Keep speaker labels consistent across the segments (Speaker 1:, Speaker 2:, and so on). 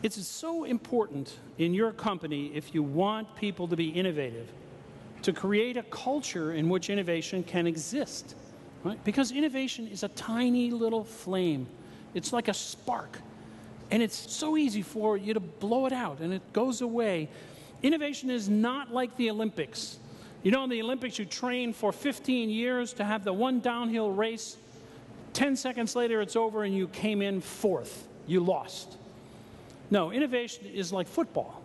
Speaker 1: It's so important in your company, if you want people to be innovative, to create a culture in which innovation can exist, right? Because innovation is a tiny little flame. It's like a spark. And it's so easy for you to blow it out, and it goes away. Innovation is not like the Olympics. You know, in the Olympics, you train for 15 years to have the one downhill race. 10 seconds later, it's over, and you came in fourth. You lost. No, innovation is like football,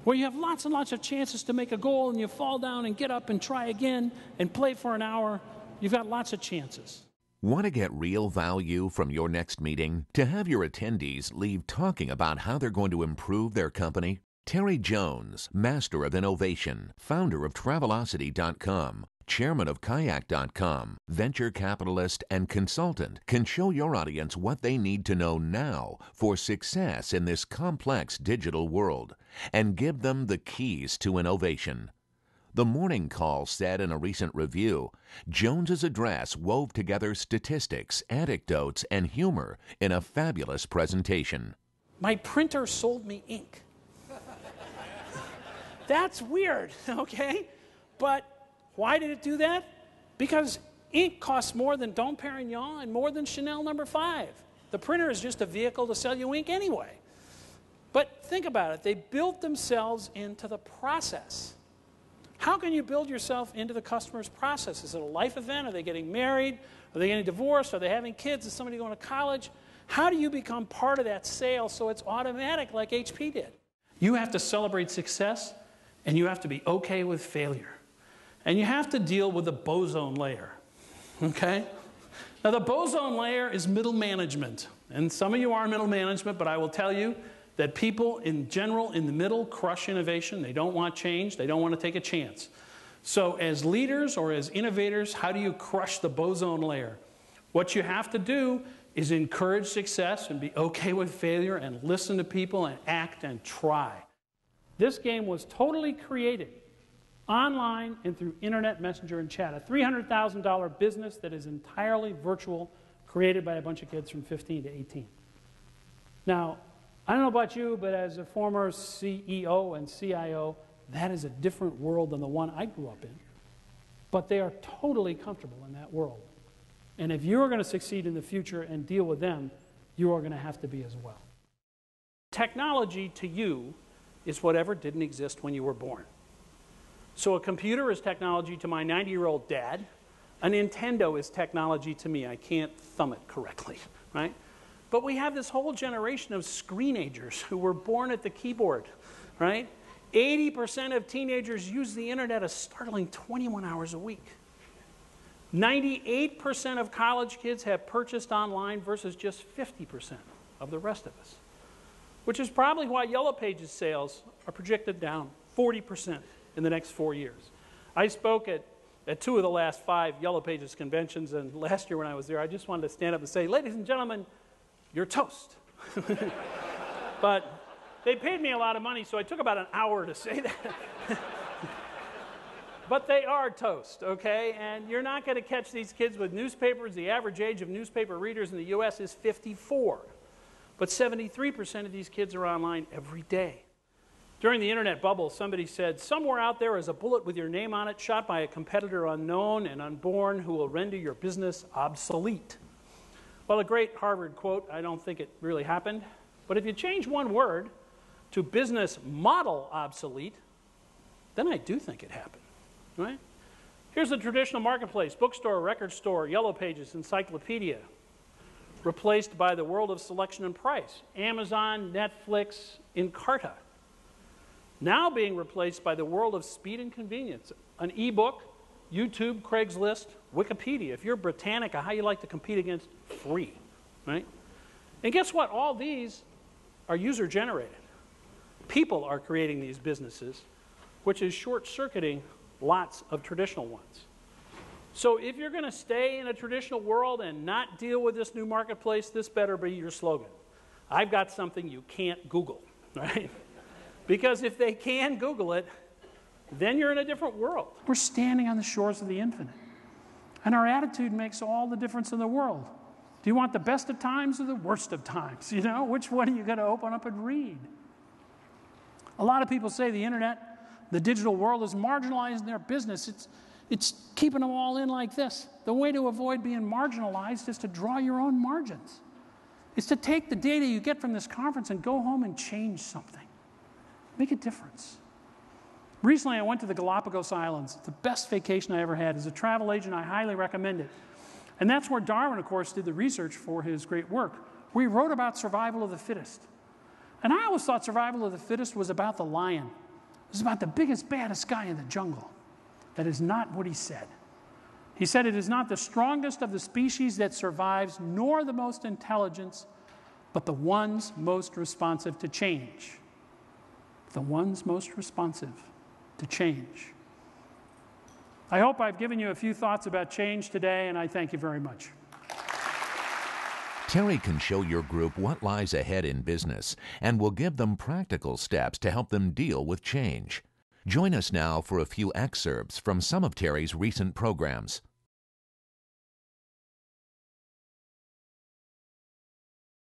Speaker 1: where you have lots and lots of chances to make a goal, and you fall down and get up and try again and play for an hour. You've got lots of chances.
Speaker 2: Want to get real value from your next meeting? To have your attendees leave talking about how they're going to improve their company? Terry Jones, Master of Innovation, founder of Travelocity.com, chairman of KAYAK.com, venture capitalist and consultant, can show your audience what they need to know now for success in this complex digital world and give them the keys to innovation. The Morning Call said in a recent review, Jones's address wove together statistics, anecdotes, and humor in a fabulous presentation.
Speaker 1: My printer sold me ink. That's weird, okay? But why did it do that? Because ink costs more than Dom Perignon and more than Chanel No. 5. The printer is just a vehicle to sell you ink anyway. But think about it. They built themselves into the process. How can you build yourself into the customer's process? Is it a life event? Are they getting married? Are they getting divorced? Are they having kids? Is somebody going to college? How do you become part of that sale so it's automatic like HP did? You have to celebrate success, and you have to be okay with failure. And you have to deal with the boson layer, okay? Now, the boson layer is middle management. And some of you are middle management, but I will tell you that people in general in the middle crush innovation. They don't want change. They don't want to take a chance. So as leaders or as innovators, how do you crush the boson layer? What you have to do is encourage success and be okay with failure and listen to people and act and try. This game was totally created online and through internet messenger and chat. A $300,000 business that is entirely virtual, created by a bunch of kids from 15 to 18. Now, I don't know about you, but as a former CEO and CIO, that is a different world than the one I grew up in. But they are totally comfortable in that world. And if you're going to succeed in the future and deal with them, you are going to have to be as well. Technology to you is whatever didn't exist when you were born. So a computer is technology to my 90-year-old dad. A Nintendo is technology to me. I can't thumb it correctly, right? But we have this whole generation of screenagers who were born at the keyboard, right? 80% of teenagers use the internet a startling 21 hours a week. 98% of college kids have purchased online versus just 50% of the rest of us, which is probably why Yellow Pages sales are projected down 40% in the next 4 years. I spoke at 2 of the last 5 Yellow Pages conventions, and last year when I was there, I just wanted to stand up and say, ladies and gentlemen, you're toast. But they paid me a lot of money, so I took about an hour to say that. But they are toast, okay? And you're not going to catch these kids with newspapers. The average age of newspaper readers in the U.S. is 54. But 73% of these kids are online every day. During the internet bubble, somebody said, somewhere out there is a bullet with your name on it, shot by a competitor unknown and unborn who will render your business obsolete. Well, a great Harvard quote, I don't think it really happened, but if you change one word to business model obsolete, then I do think it happened, right? Here's the traditional marketplace, bookstore, record store, Yellow Pages, encyclopedia, replaced by the world of selection and price, Amazon, Netflix, Encarta. Now being replaced by the world of speed and convenience, an ebook, YouTube, Craigslist, Wikipedia. If you're Britannica, how you like to compete against free, right? And guess what? All these are user-generated. People are creating these businesses, which is short-circuiting lots of traditional ones. So if you're going to stay in a traditional world and not deal with this new marketplace, this better be your slogan. I've got something you can't Google, right? Because if they can Google it, then you're in a different world. We're standing on the shores of the infinite. And our attitude makes all the difference in the world. Do you want the best of times or the worst of times? You know, which one are you going to open up and read? A lot of people say the internet, the digital world is marginalizing their business. It's keeping them all in like this. The way to avoid being marginalized is to draw your own margins. It's to take the data you get from this conference and go home and change something. Make a difference. Recently, I went to the Galapagos Islands. The best vacation I ever had. As a travel agent, I highly recommend it. And that's where Darwin, of course, did the research for his great work, where he wrote about survival of the fittest. And I always thought survival of the fittest was about the lion. It was about the biggest, baddest guy in the jungle. That is not what he said. He said it is not the strongest of the species that survives, nor the most intelligent, but the ones most responsive to change. The ones most responsive to change. I hope I've given you a few thoughts about change today, and I thank you very much.
Speaker 2: Terry can show your group what lies ahead in business and will give them practical steps to help them deal with change. Join us now for a few excerpts from some of Terry's recent programs.